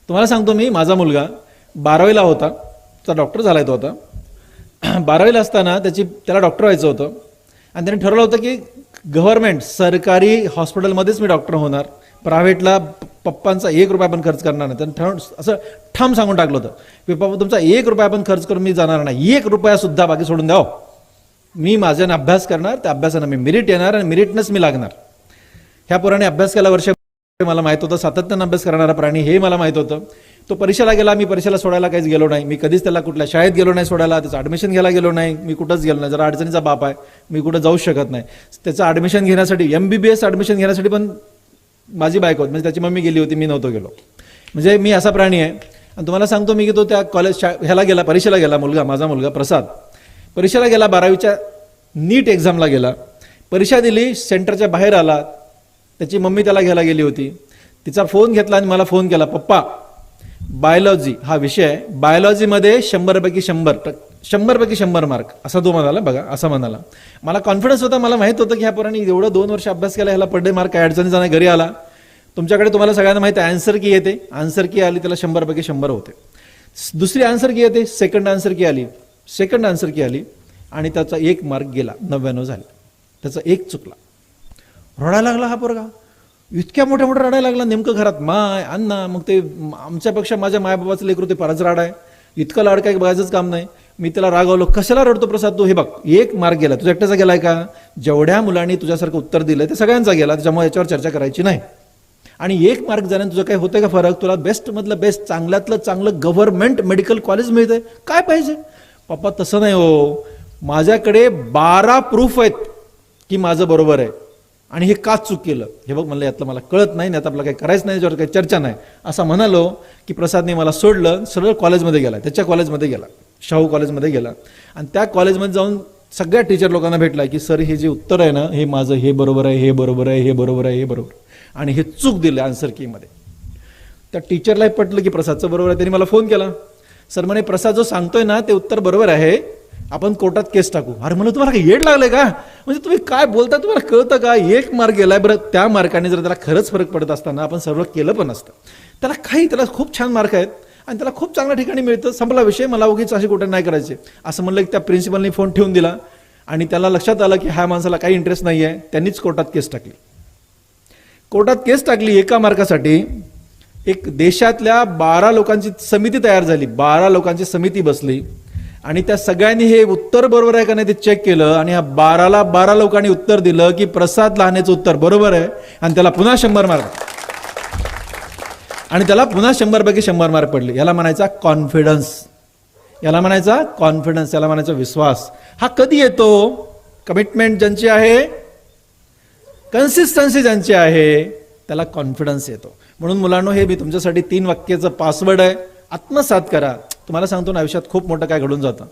तुम्हाला सांगतो मी, माझा मुलगा 12वीला होता, त्याचा डॉक्टर झाला तो आता. 12वीला असताना त्याला डॉक्टर व्हायचं होतं आणि त्याने ठरवलं होतं की गव्हर्नमेंट सरकारी हॉस्पिटलमध्येच मी डॉक्टर होणार, प्रायव्हेटला पप्पांचा 1 रुपया पण खर्च करणार नाही. त्यानं असं ठाम सांगून टाकलं होतं की पप्पा तुमचा 1 रुपया पण खर्च करून मी जाणार नाही, 1 रुपयासुद्धा बाकी सोडून द्यावं, मी माझ्याने अभ्यास करणार, त्या अभ्यासानं मी मेरिट येणार आणि मेरिटनंच मी लागणार. ह्या पोराने अभ्यास केला वर्ष, मला माहीत होतं, सातत्यानं अभ्यास करणारा प्राणी हे मला माहीत होतं. तो परीक्षेला गेला, मी परीक्षेला सोडायला काहीच गेलो नाही, मी कधीच त्याला कुठल्या शाळेत गेलो नाही सोडायला, त्याचं ॲडमिशन घ्यायला गेलो नाही, मी कुठंच गेलो नाही. जरा अडचणीचा बाप आहे, मी कुठं जाऊच शकत नाही. त्याचं ॲडमिशन घेण्यासाठी MBBS ॲडमिशन घेण्यासाठी पण माझी बायको होती, म्हणजे त्याची मम्मी गेली होती, मी नव्हतो गेलो. म्हणजे मी असा प्राणी आहे. आणि तुम्हाला सांगतो मी की तो त्या ह्याला गेला, परीक्षेला गेला, माझा मुलगा प्रसाद परीक्षेला गेला, 12वीच्या नीट एक्झामला गेला, परीक्षा दिली, सेंटरच्या बाहेर आला, त्याची मम्मी त्याला घ्यायला गेली होती. तिचा फोन घेतला आणि मला फोन केला, पप्पा बायोलॉजी हा विषय आहे, बायोलॉजीमध्ये 100पैकी 100 मार्क, असा तो म्हणाला. बघा असं म्हणाला. मला कॉन्फिडन्स होता, मला माहीत होतं की ह्या पोरांनी एवढं 2 वर्ष अभ्यास केला, ह्याला पडले मार्क, काय अडचणी नाही. घरी आला, तुमच्याकडे तुम्हाला सगळ्यांना माहिती आहे आन्सर की येते, आन्सर की आली त्याला 100पैकी 100 होते. दुसरी आन्सर की येते, सेकंड आन्सर की आली आणि त्याचा 1 मार्क गेला, 99 झाले, त्याचा 1 चुकला. रडायला लागला हा पोरगा, इतक्या मोठ्या रडायला लागला. नेमकं घरात माय अण्णा, मग ते आमच्यापेक्षा माझ्या मायबाबाचं लेकरू ते फारच राड आहे, इतकं लाड काय बघायचंच काम नाही. मी त्याला रागावलो, कशाला रडतो प्रसाद तू, हे बघ 1 मार्क गेला, तुझ्या एकट्याचा गेलाय का, जेवढ्या मुलांनी तुझ्यासारखं उत्तर दिलंय ते सगळ्यांचा गेला, त्याच्यामुळे याच्यावर चर्चा करायची नाही. आणि 1 मार्क जाण्याने तुझं काय होतंय का फरक, तुला बेस्ट मधलं बेस्ट, चांगल्यातलं चांगलं गव्हर्नमेंट मेडिकल कॉलेज मिळतंय, काय पाहिजे. पप्पा तसं नाही हो, माझ्याकडे 12 प्रूफ आहेत की माझं बरोबर आहे आणि हे का चूक केलं, हे बघ म्हणलं, यातलं मला कळत नाही, आता आपलं काही करायचं नाही, याच्यावर काही चर्चा नाही. असं म्हणालो की प्रसादने मला सोडलं, सरळ कॉलेजमध्ये गेला, त्याच्या कॉलेजमध्ये गेला, शाहू कॉलेजमध्ये गेला. आणि त्या कॉलेजमध्ये जाऊन सगळ्या टीचर लोकांना भेटला की सर हे जे उत्तर आहे ना, हे माझं हे बरोबर आहे, हे बरोबर आहे, हे बरोबर आहे, हे बरोबर, आणि हे चूक दिलं आन्सर कीमध्ये. त्या टीचरलाही पटलं की प्रसादचं बरोबर आहे. त्यांनी मला फोन केला, सर म्हणे प्रसाद जो सांगतोय ना ते उत्तर बरोबर आहे, आपण कोर्टात केस टाकू. अरे म्हणलं तुम्हाला काही येड लागलंय का, म्हणजे तुम्ही काय बोलता, तुम्हाला कळतं का, 1 मार्क गेलाय, बरं त्या मार्काने जर त्याला खरंच फरक पडत असताना आपण सर्व केलं पण असतं. त्याला खूप छान मार्क आहेत आणि त्याला खूप चांगल्या ठिकाणी मिळतं, संपला विषय, मला उगीच असे कुठे नाही करायचे असं म्हणलं की त्या प्रिन्सिपलनी फोन ठेवून दिला आणि त्याला लक्षात आलं की ह्या माणसाला काही इंटरेस्ट नाही आहे. त्यांनीच कोर्टात केस टाकली 1 मार्कासाठी. एक देशातल्या 12 लोकांची समिती तयार झाली, 12 लोकांची समिती बसली आणि त्या सगळ्यांनी हे उत्तर बरोबर आहे का नाही ते चेक केलं आणि ह्या 12 लोकांनी उत्तर दिलं की प्रसाद लहानेचं उत्तर बरोबर आहे आणि त्याला पुन्हा 100 मार्क, आणि त्याला पुन्हा 100पैकी 100 मार्क पडले. याला म्हणायचा कॉन्फिडन्स, याला म्हणायचा विश्वास. हा कधी येतो, कमिटमेंट ज्यांची आहे, कन्सिस्टन्सी ज्यांची आहे, त्याला कॉन्फिडन्स येतो. म्हणून मुलांनो, हे मी तुमच्यासाठी 3 वाक्याचं पासवर्ड आहे, आत्मसात करा. तुम्हाला सांगतो ना, आयुष्यात खूप मोठं काय घडून जातं.